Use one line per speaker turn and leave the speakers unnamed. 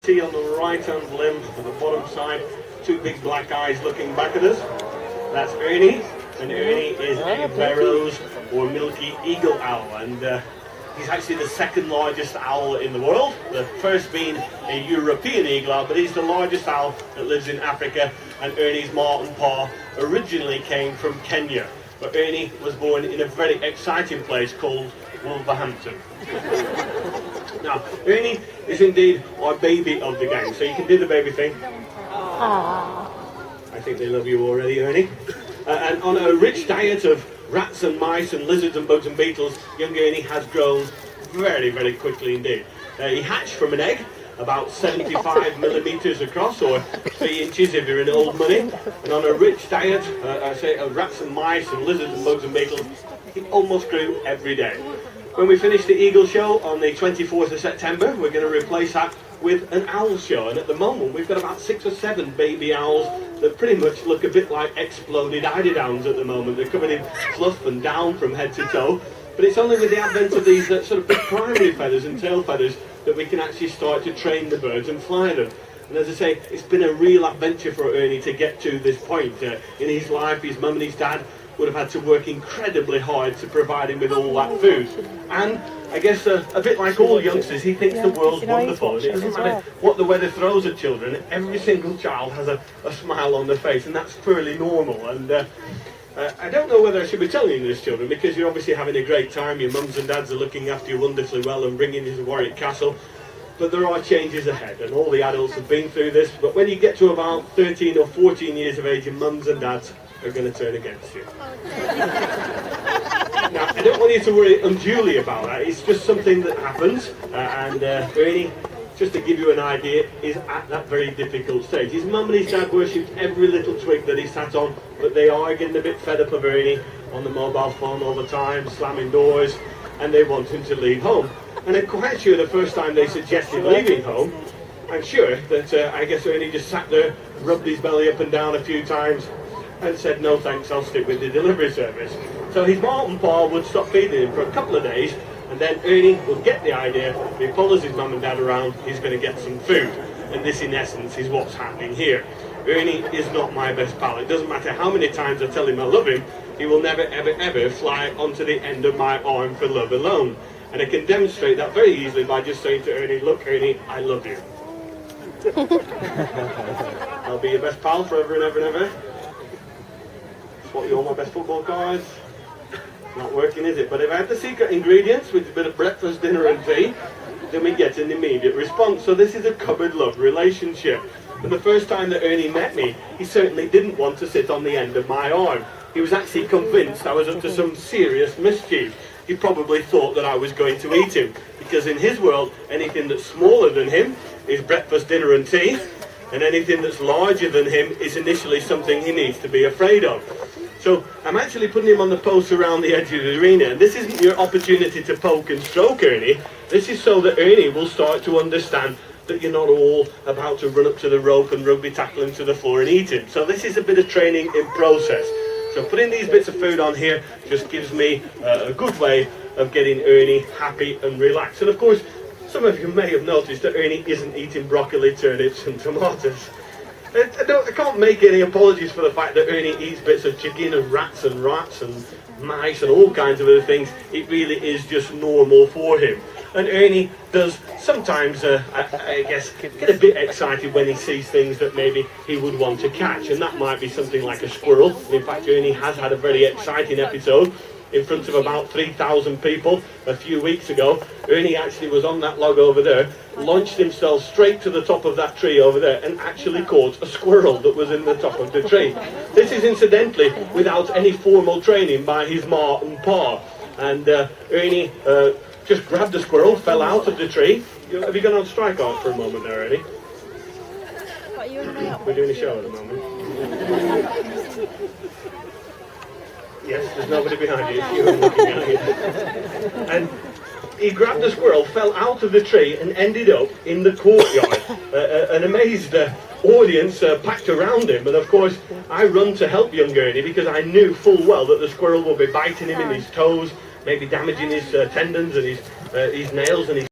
See on the right hand limb on the bottom side, two big black eyes looking back at us. That's Ernie, and Ernie is a Barrows or milky eagle owl, and he's actually the second largest owl in the world, the first being a European eagle owl, but he's the largest owl that lives in Africa, and Ernie's ma and pa originally came from Kenya. But Ernie was born in a very exciting place called Wolverhampton. Now, Ernie is indeed our baby of the gang, so you can do the baby thing. Aww. I think they love you already, Ernie. And on a rich diet of rats and mice and lizards and bugs and beetles, young Ernie has grown very, very quickly indeed. He hatched from an egg, about 75 millimeters across, or 3 inches if you're in old money. And on a rich diet, of rats and mice and lizards and bugs and beetles, he almost grew every day. When we finish the Eagle Show on the 24th of September, we're going to replace that with an owl show. And at the moment, we've got about 6 or 7 baby owls that pretty much look a bit like exploded eiderdowns at the moment. They're covered in fluff and down from head to toe. But it's only with the advent of these sort of big primary feathers and tail feathers that we can actually start to train the birds and fly them. And as I say, it's been a real adventure for Ernie to get to this point. In his life, his mum and his dad would have had to work incredibly hard to provide him with all that food. And I guess a bit like all youngsters, he thinks the world's wonderful. And it doesn't matter what the weather throws at children, every single child has a smile on their face, and that's fairly normal. And I don't know whether I should be telling you this, children, because you're obviously having a great time. Your mums and dads are looking after you wonderfully well and bringing you to Warwick Castle. But there are changes ahead, and all the adults have been through this. But when you get to about 13 or 14 years of age, your mums and dads are going to turn against you. Now, I don't want you to worry unduly about that. It's just something that happens. And Ernie, just to give you an idea, is at that very difficult stage. His mum and his dad worshipped every little twig that he sat on, but they are getting a bit fed up of Ernie on the mobile phone all the time, slamming doors, and they want him to leave home. And I'm quite sure the first time they suggested leaving home, I'm sure that I guess Ernie just sat there, rubbed his belly up and down a few times, and said, no thanks, I'll stick with the delivery service. So his mom and pa would stop feeding him for a couple of days, and then Ernie would get the idea, if he follows his mum and dad around, he's going to get some food. And this, in essence, is what's happening here. Ernie is not my best pal. It doesn't matter how many times I tell him I love him, he will never, ever, ever fly onto the end of my arm for love alone. And I can demonstrate that very easily by just saying to Ernie, look, Ernie, I love you. I'll be your best pal forever and ever and ever. What, you all my best football cards? Not working, is it? But if I had the secret ingredients with a bit of breakfast, dinner and tea, then we get an immediate response. So this is a cupboard love relationship. And the first time that Ernie met me, he certainly didn't want to sit on the end of my arm. He was actually convinced I was up to some serious mischief. He probably thought that I was going to eat him, because in his world, anything that's smaller than him is breakfast, dinner and tea, and anything that's larger than him is initially something he needs to be afraid of. So I'm actually putting him on the post around the edge of the arena, and this isn't your opportunity to poke and stroke Ernie. This is so that Ernie will start to understand that you're not all about to run up to the rope and rugby tackle him to the floor and eat him. So this is a bit of training in process. So putting these bits of food on here just gives me a good way of getting Ernie happy and relaxed. And of course, some of you may have noticed that Ernie isn't eating broccoli, turnips and tomatoes. I can't make any apologies for the fact that Ernie eats bits of chicken and rats and mice and all kinds of other things. It really is just normal for him. And Ernie does sometimes, I guess, get a bit excited when he sees things that maybe he would want to catch. And that might be something like a squirrel. In fact, Ernie has had a very exciting episode in front of about 3,000 people a few weeks ago. Ernie actually was on that log over there, launched himself straight to the top of that tree over there and actually caught a squirrel that was in the top of the tree. This is incidentally without any formal training by his ma and pa. And Ernie just grabbed the squirrel, fell out of the tree. Have you gone on strike art for a moment there, Ernie? We're doing a show at the moment. Yes, there's nobody behind you. You're looking behind you. And he grabbed the squirrel, fell out of the tree and ended up in the courtyard. An amazed audience packed around him. And of course, I run to help young Ernie because I knew full well that the squirrel would be biting him in his toes, maybe damaging his tendons and his nails and his